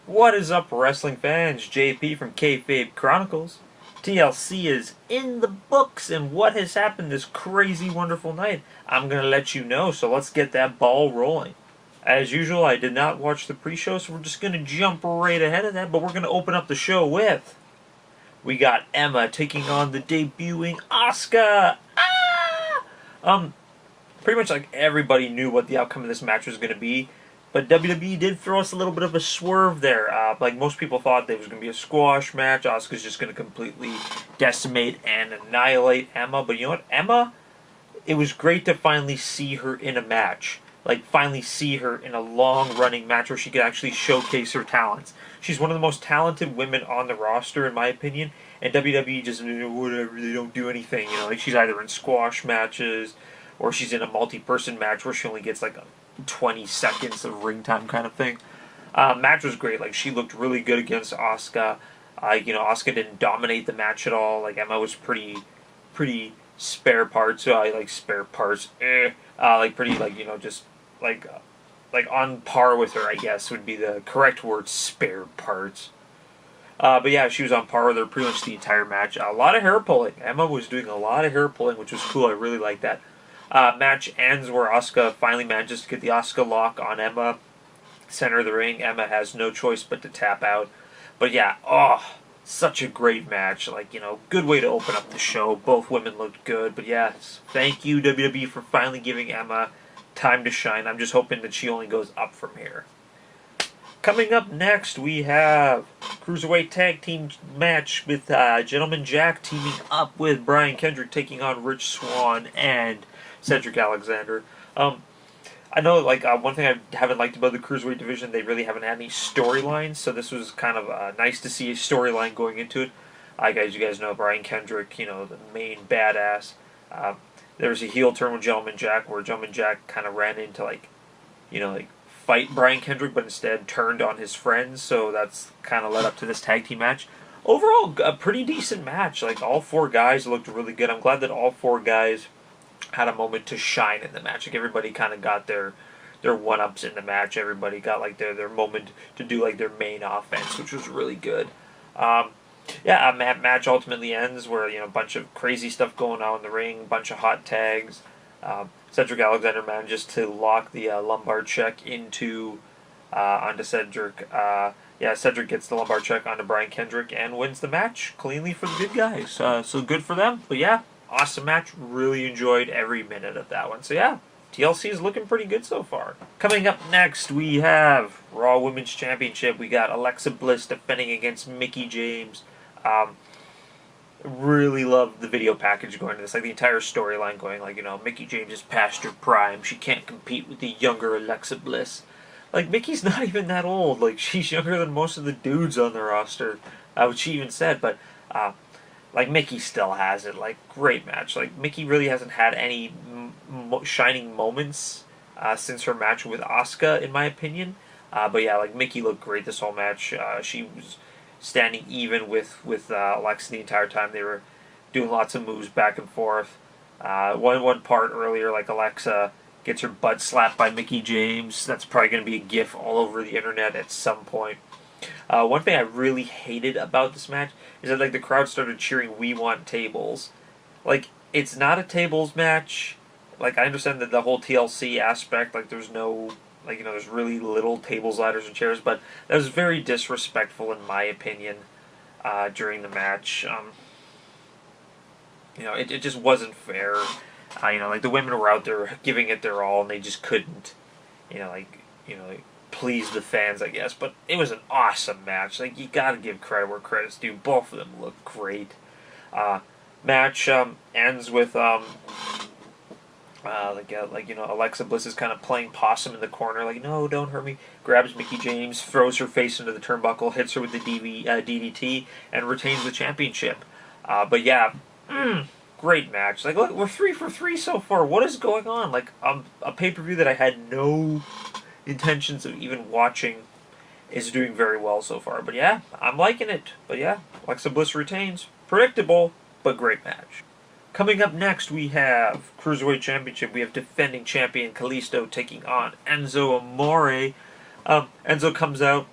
What is up, wrestling fans? JP from KayFabe Chronicles. TLC is in the books, and what has happened this crazy, wonderful night? I'm going to let you know, so let's get that ball rolling. As usual, I did not watch the pre-show, so we're just going to jump right ahead of that, but we're going to open up the show with... We got Emma taking on the debuting Asuka! Pretty much like everybody knew what the outcome of this match was going to be. But WWE did throw us a little bit of a swerve there. Like most people thought there was going to be a squash match. Asuka's just going to completely decimate and annihilate Emma. But you know what? Emma, it was great to finally see her in a match. Like, finally see her in a long-running match where she could actually showcase her talents. She's one of the most talented women on the roster, in my opinion. And WWE just, whatever, they don't do anything. You know, like she's either in squash matches or she's in a multi-person match where she only gets like 20 seconds of ring time kind of thing. Match was great. Like, she looked really good against Asuka. Asuka didn't dominate the match at all. Like, Emma was pretty spare parts. Like spare parts. Pretty just like on par with her, I guess would be the correct word. Spare parts. But yeah, she was on par with her pretty much the entire match. A lot of hair pulling. Emma was doing a lot of hair pulling, which was cool. I really liked that. Match ends where Asuka finally manages to get the Asuka lock on Emma. Center of the ring. Emma has no choice but to tap out. But yeah, such a great match. Like, good way to open up the show. Both women looked good. But yeah, thank you, WWE, for finally giving Emma time to shine. I'm just hoping that she only goes up from here. Coming up next, we have Cruiserweight Tag Team match with Gentleman Jack teaming up with Brian Kendrick, taking on Rich Swann and Cedric Alexander. I know, one thing I haven't liked about the Cruiserweight division, they really haven't had any storylines, so this was kind of nice to see a storyline going into it. You guys know Brian Kendrick, the main badass. There was a heel turn with Gentleman Jack, where Gentleman Jack kind of ran into, fight Brian Kendrick, but instead turned on his friends, so that's kind of led up to this tag team match. Overall, a pretty decent match. Like, all four guys looked really good. I'm glad that all four guys had a moment to shine in the match. Like, everybody kind of got their one-ups in the match. Everybody got, their moment to do, their main offense, which was really good. Match ultimately ends where, a bunch of crazy stuff going on in the ring, a bunch of hot tags. Cedric Alexander manages to lock the lumbar check onto Cedric. Cedric gets the lumbar check onto Brian Kendrick and wins the match cleanly for the good guys. So good for them. But yeah, awesome match. Really enjoyed every minute of that one. So yeah, TLC is looking pretty good so far. Coming up next, we have Raw Women's Championship. We got Alexa Bliss defending against Mickie James. Really love the video package going to this, the entire storyline going, Mickie James is past her prime. She can't compete with the younger Alexa Bliss. Mickie's not even that old. She's younger than most of the dudes on the roster, which she even said, but, Mickie still has it. Great match. Mickie really hasn't had any shining moments since her match with Asuka, in my opinion. But yeah, Mickie looked great this whole match. She was standing even with Alexa the entire time. They were doing lots of moves back and forth. One part earlier, Alexa gets her butt slapped by Mickie James. That's probably going to be a gif all over the internet at some point. One thing I really hated about this match is that the crowd started cheering, "We want tables." It's not a tables match. I understand that the whole TLC aspect, there's no... there's really little tables, ladders, and chairs, but that was very disrespectful, in my opinion, during the match. It just wasn't fair. The women were out there giving it their all, and they just couldn't, please the fans, I guess. But it was an awesome match. You gotta give credit where credit's due. Both of them look great. Match ends with Alexa Bliss is kind of playing possum in the corner, no, don't hurt me. Grabs Mickie James, throws her face into the turnbuckle, hits her with the DDT, and retains the championship. But yeah, great match. Look, we're 3 for 3 so far. What is going on? A pay-per-view that I had no intentions of even watching is doing very well so far. But yeah, I'm liking it. But yeah, Alexa Bliss retains. Predictable, but great match. Coming up next, we have Cruiserweight Championship. We have defending champion Kalisto taking on Enzo Amore. Enzo comes out,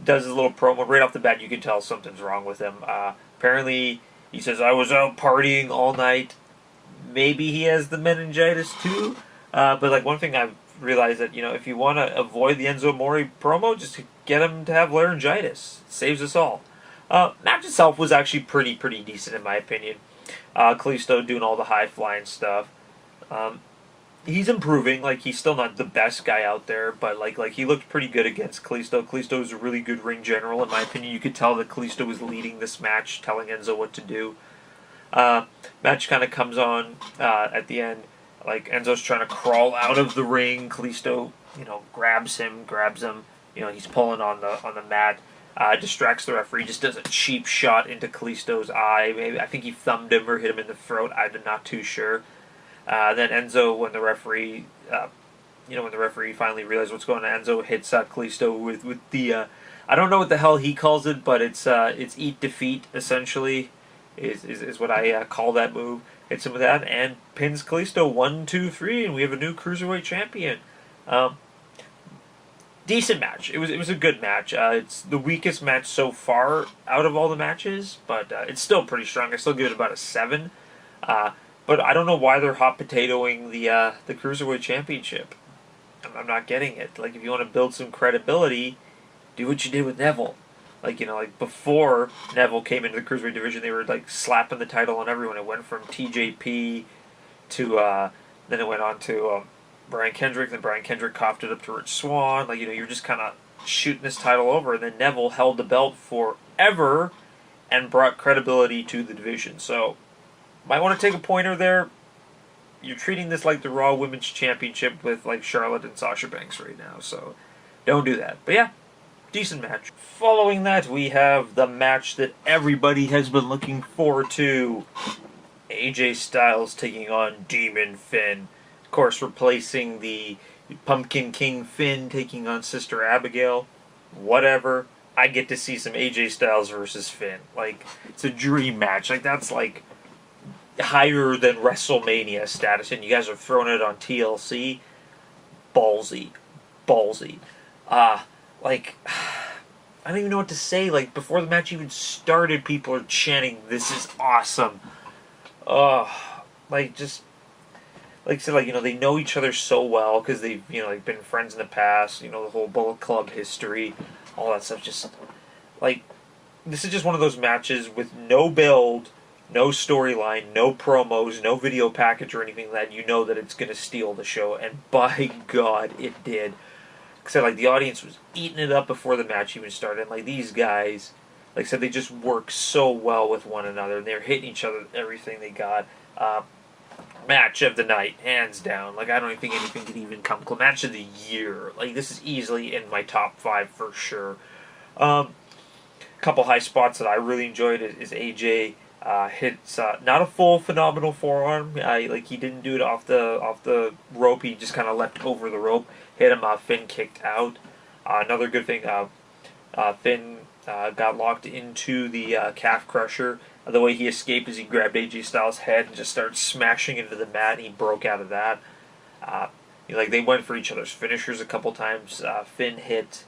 does his little promo. Right off the bat, you can tell something's wrong with him. Apparently, he says, I was out partying all night. Maybe he has the meningitis too. But like one thing I've realized that, if you want to avoid the Enzo Amore promo, just get him to have laryngitis. It saves us all. Match itself was actually pretty decent in my opinion. Kalisto doing all the high flying stuff. He's improving. Like he's still not the best guy out there, but like he looked pretty good against Kalisto. Kalisto is a really good ring general in my opinion. You could tell that Kalisto was leading this match, telling Enzo what to do. Match kind of comes on at the end. Like Enzo's trying to crawl out of the ring. Kalisto, grabs him. He's pulling on the mat. Distracts the referee. Just does a cheap shot into Kalisto's eye. Maybe I think he thumbed him or hit him in the throat. I'm not too sure. Then Enzo, when the referee, finally realized what's going on, Enzo hits Kalisto with the I don't know what the hell he calls it, but it's eat defeat essentially. Is what I call that move. Hits him with that and pins Kalisto 1, 2, 3, and we have a new cruiserweight champion. Decent match. It was a good match. It's the weakest match so far out of all the matches, but it's still pretty strong. I still give it about a 7. But I don't know why they're hot potatoing the cruiserweight championship. I'm not getting it. Like if you want to build some credibility, do what you did with Neville. Like before Neville came into the cruiserweight division, they were like slapping the title on everyone. It went from TJP to then it went on to Brian Kendrick. Then Brian Kendrick coughed it up to Rich Swann. Like you're just kind of shooting this title over. And then Neville held the belt forever and brought credibility to the division. So might want to take a pointer there. You're treating this like the Raw Women's Championship with like Charlotte and Sasha Banks right now. So don't do that. But yeah. Decent match. Following that, we have the match that everybody has been looking forward to. AJ Styles taking on Demon Finn. Of course, replacing the Pumpkin King Finn taking on Sister Abigail. Whatever. I get to see some AJ Styles versus Finn. Like, it's a dream match. Like, that's like higher than WrestleMania status. And you guys are throwing it on TLC. Ballsy. Like, I don't even know what to say. Like, before the match even started, people are chanting, "This is awesome." Like, just, like I said, they know each other so well because they've, been friends in the past, the whole Bullet Club history, all that stuff. Just, like, this is just one of those matches with no build, no storyline, no promos, no video package or anything that you know that it's going to steal the show. And by God, it did. Like the audience was eating it up before the match even started. And, like, these guys, like I said, they just work so well with one another. And they're hitting each other with everything they got. Match of the night, hands down. Like, I don't even think anything could even come close. Match of the year. Like, this is easily in my top 5 for sure. Couple high spots that I really enjoyed is AJ hits not a full phenomenal forearm. Like, he didn't do it off the rope. He just kind of leapt over the rope. Hit him. Finn kicked out. Another good thing. Finn got locked into the calf crusher. The way he escaped is he grabbed AJ Styles' head and just started smashing into the mat. And he broke out of that. They went for each other's finishers a couple times. Finn hit.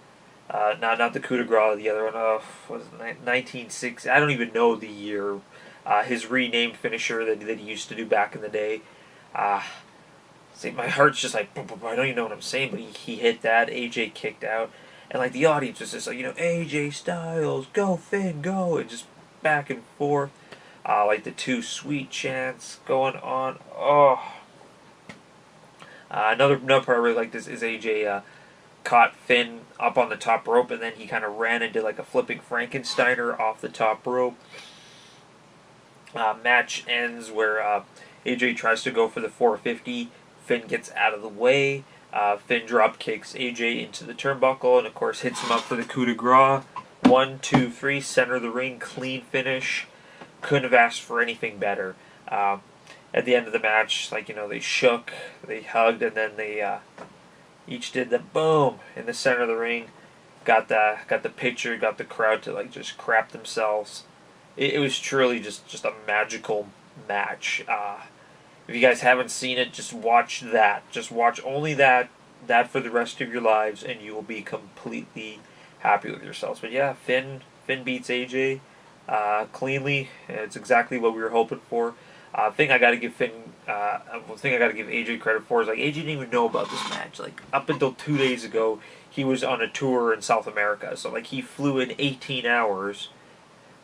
Not the coup de grace. The other one. Was it 1960? I don't even know the year. His renamed finisher that he used to do back in the day. See, my heart's just like, I don't even know what I'm saying, but he hit that. AJ kicked out. And, like, the audience was just like, AJ Styles, go Finn, go. And just back and forth. Like the two sweet chants going on. Another part I really liked is AJ caught Finn up on the top rope, and then he kind of ran into like a flipping Frankensteiner off the top rope. Match ends where AJ tries to go for the 450. Finn gets out of the way. Finn drop kicks AJ into the turnbuckle and, of course, hits him up for the coup de grace. 1, 2, 3, center of the ring, clean finish. Couldn't have asked for anything better. At the end of the match, they shook, they hugged, and then they each did the boom in the center of the ring. Got the picture, got the crowd to just crap themselves. It was truly just a magical match. If you guys haven't seen it, just watch that. Just watch only that for the rest of your lives, and you will be completely happy with yourselves. But yeah, Finn beats AJ cleanly. It's exactly what we were hoping for. Thing I got to give Finn, thing I got to give AJ credit for is like AJ didn't even know about this match. Like up until 2 days ago, he was on a tour in South America. So like he flew in 18 hours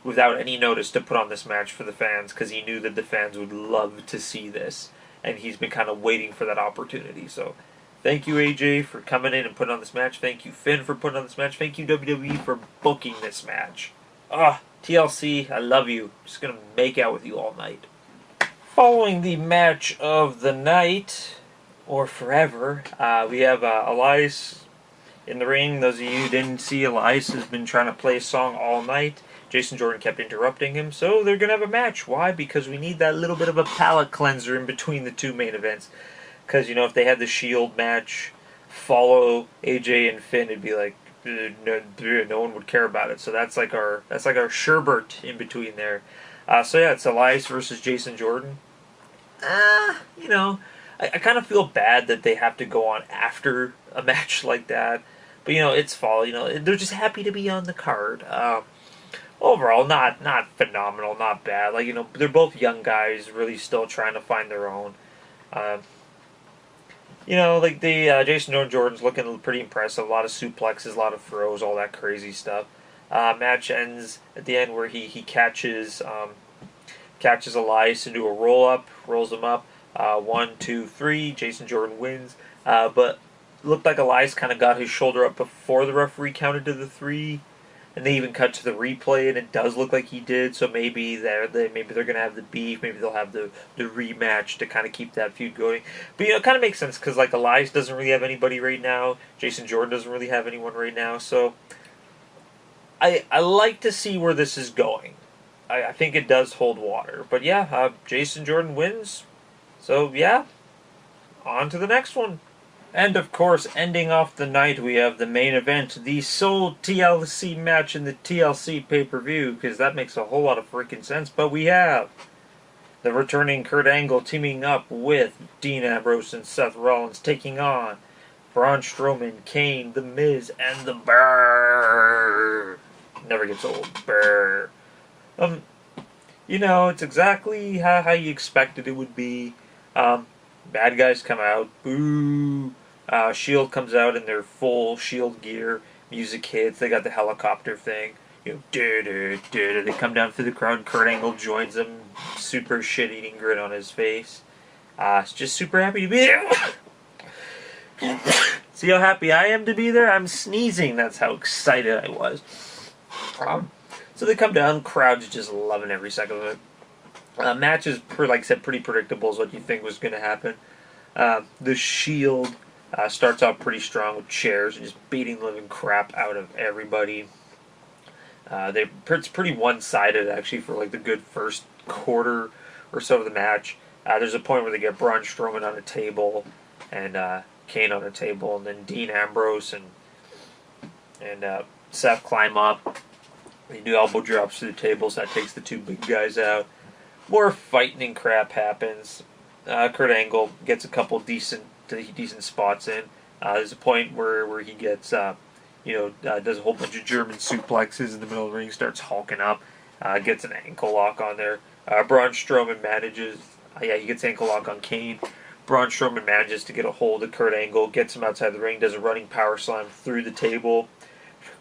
without any notice to put on this match for the fans because he knew that the fans would love to see this, and he's been kind of waiting for that opportunity. So thank you, AJ, for coming in and putting on this match. Thank you, Finn, for putting on this match. Thank you, WWE, for booking this match. TLC, I love you. Just going to make out with you all night. Following the match of the night, or forever, we have Elias in the ring. Those of you who didn't see, Elias has been trying to play a song all night. Jason Jordan kept interrupting him, so they're going to have a match. Why? Because we need that little bit of a palate cleanser in between the two main events. Because, you know, if they had the Shield match follow AJ and Finn, it'd be like, no one would care about it. So that's like our sherbet in between there. So yeah, it's Elias versus Jason Jordan. You know, I kind of feel bad that they have to go on after a match like that. But, you know, it's fall. You know, they're just happy to be on the card. Overall, not phenomenal, not bad. Like, you know, they're both young guys, really still trying to find their own. You know, like the Jason Jordan's looking pretty impressive. A lot of suplexes, a lot of throws, all that crazy stuff. Match ends at the end where he catches Elias into a roll up, rolls him up. 1, 2, 3. Jason Jordan wins. But looked like Elias kind of got his shoulder up before the referee counted to the 3. And they even cut to the replay, and it does look like he did. So maybe they're gonna have the beef. Maybe they'll have the rematch to kind of keep that feud going. But you know, it kind of makes sense because like Elias doesn't really have anybody right now. Jason Jordan doesn't really have anyone right now. So I like to see where this is going. I think it does hold water. But yeah, Jason Jordan wins. So yeah, on to the next one. And of course, ending off the night, we have the main event, the sole TLC match in the TLC pay-per-view, because that makes a whole lot of freaking sense. But we have the returning Kurt Angle teaming up with Dean Ambrose and Seth Rollins, taking on Braun Strowman, Kane, The Miz, and the Bear. Never gets old. Bear. You know, it's exactly how you expected it would be. Bad guys come out. Boo. Shield comes out in their full Shield gear. Music hits. They got the helicopter thing. You know, they come down through the crowd. Kurt Angle joins them. Super shit-eating grin on his face. Just super happy to be there. See how happy I am to be there? I'm sneezing. That's how excited I was. So they come down. Crowd's just loving every second of it. Match is, like I said, pretty predictable is what you think was going to happen. The Shield starts out pretty strong with chairs and just beating the living crap out of everybody. It's pretty one-sided, actually, for like the good first quarter or so of the match. There's a point where they get Braun Strowman on a table and Kane on a table, and then Dean Ambrose and Seth climb up. They do elbow drops through the tables. That takes the two big guys out. More fighting crap happens. Kurt Angle gets a couple decent spots in. There's a point where he gets, does a whole bunch of German suplexes in the middle of the ring, starts hulking up, gets an ankle lock on there. Braun Strowman manages, he gets ankle lock on Kane. Braun Strowman manages to get a hold of Kurt Angle, gets him outside the ring, does a running power slam through the table.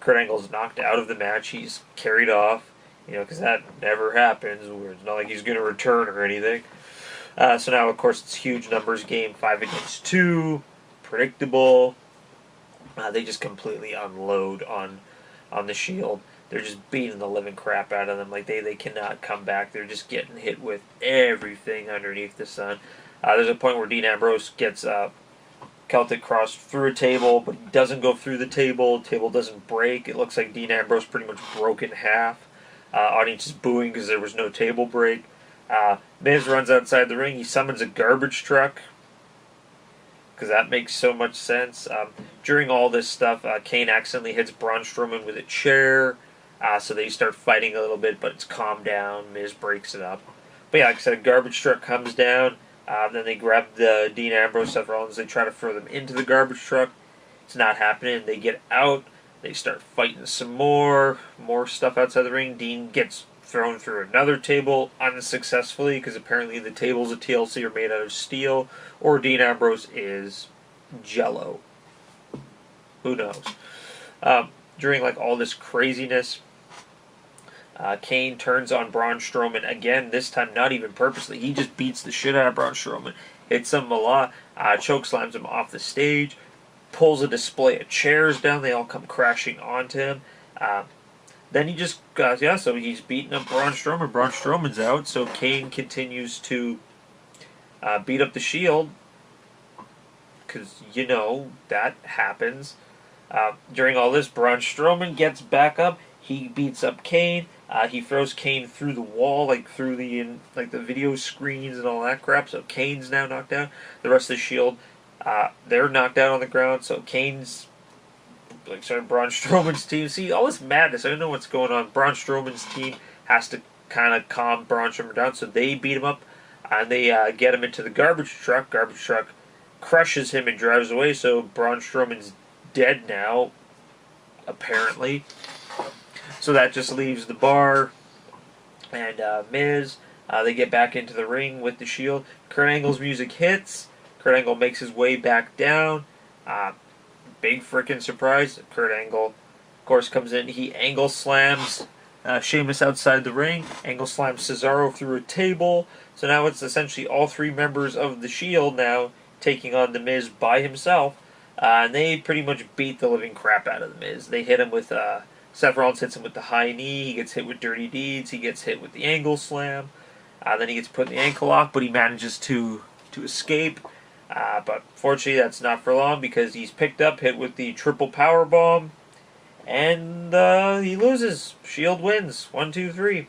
Kurt Angle's knocked out of the match. He's carried off, because that never happens. It's not like he's going to return or anything. So now, of course, it's huge numbers game, 5 against 2, predictable. They just completely unload on the Shield. They're just beating the living crap out of them. Like they cannot come back. They're just getting hit with everything underneath the sun. There's a point where Dean Ambrose gets Celtic Cross through a table, but he doesn't go through the table. The table doesn't break. It looks like Dean Ambrose pretty much broke in half. Audience is booing because there was no table break. Miz runs outside the ring. He summons a garbage truck because that makes so much sense. During all this stuff, Kane accidentally hits Braun Strowman with a chair, so they start fighting a little bit, but it's calmed down. Miz breaks it up. But yeah, like I said, a garbage truck comes down. Then they grab the Dean Ambrose, Seth Rollins. They try to throw them into the garbage truck. It's not happening. They get out. They start fighting some more stuff outside the ring. Dean gets thrown through another table unsuccessfully because apparently the tables at TLC are made out of steel, or Dean Ambrose is Jello. Who knows? During like all this craziness, Kane turns on Braun Strowman again. This time, not even purposely. He just beats the shit out of Braun Strowman. Hits him a lot. Chokeslams him off the stage. Pulls a display of chairs down. They all come crashing onto him. Then he just so he's beating up Braun Strowman. Braun Strowman's out, so Kane continues to beat up the Shield, because you know that happens. During all this, Braun Strowman gets back up. He beats up Kane. He throws Kane through the wall, like through the video screens and all that crap. So Kane's now knocked out. The rest of the Shield, they're knocked out on the ground. So Kane's Braun Strowman's team. See, all this madness. I don't know what's going on. Braun Strowman's team has to kind of calm Braun Strowman down, so they beat him up, and they get him into the garbage truck. Garbage truck crushes him and drives away. So Braun Strowman's dead now, apparently. So that just leaves the Bar and Miz. They get back into the ring with the Shield. Kurt Angle's music hits. Kurt Angle makes his way back down. Big freaking surprise. Kurt Angle, of course, comes in. He angle slams Sheamus outside the ring. Angle slams Cesaro through a table. So now it's essentially all three members of the Shield now taking on The Miz by himself. And they pretty much beat the living crap out of The Miz. They hit him with... Seth Rollins hits him with the high knee. He gets hit with Dirty Deeds. He gets hit with the angle slam. Then he gets put in the ankle lock, but he manages to escape. But fortunately, that's not for long because he's picked up, hit with the triple power bomb, and he loses. Shield wins. 1, 2, 3.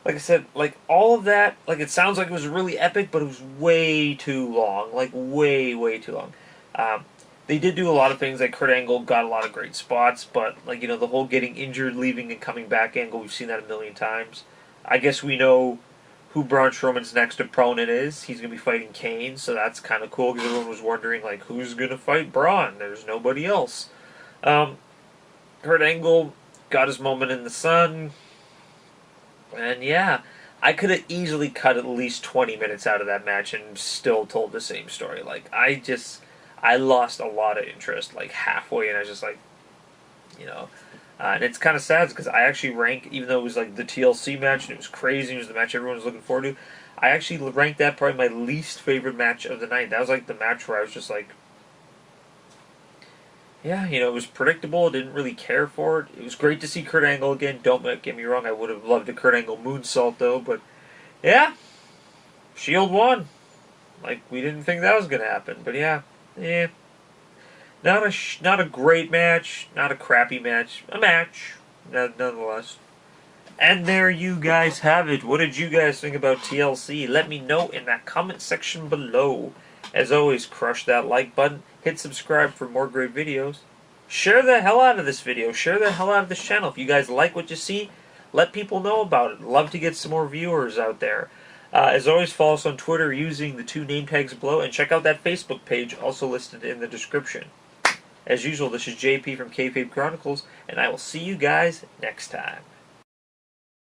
Like I said, like all of that, like it sounds like it was really epic, but it was way too long. Like way, way too long. They did do a lot of things, like Kurt Angle got a lot of great spots, but like, you know, the whole getting injured, leaving and coming back angle, we've seen that a million times. I guess we know who Braun Strowman's next opponent is. He's going to be fighting Kane, so that's kind of cool because everyone was wondering, like, who's going to fight Braun? There's nobody else. Kurt Angle got his moment in the sun, and yeah, I could have easily cut at least 20 minutes out of that match and still told the same story. Like, I lost a lot of interest, like, halfway, and I was just like, you know. And it's kind of sad because I actually rank, even though it was, like, the TLC match, and it was crazy, it was the match everyone was looking forward to, I actually ranked that probably my least favorite match of the night. That was, like, the match where I was just like, yeah, you know, it was predictable, I didn't really care for it. It was great to see Kurt Angle again, don't get me wrong, I would have loved a Kurt Angle moonsault, though, but, yeah, Shield won. Like, we didn't think that was going to happen, but yeah. Yeah, not a great match, not a crappy match, a match, nonetheless. And there you guys have it. What did you guys think about TLC? Let me know in that comment section below. As always, crush that like button, hit subscribe for more great videos. Share the hell out of this video, share the hell out of this channel. If you guys like what you see, let people know about it. Love to get some more viewers out there. As always, follow us on Twitter using the 2 name tags below, and check out that Facebook page also listed in the description. As usual, this is JP from KayFabe Chronicles, and I will see you guys next time.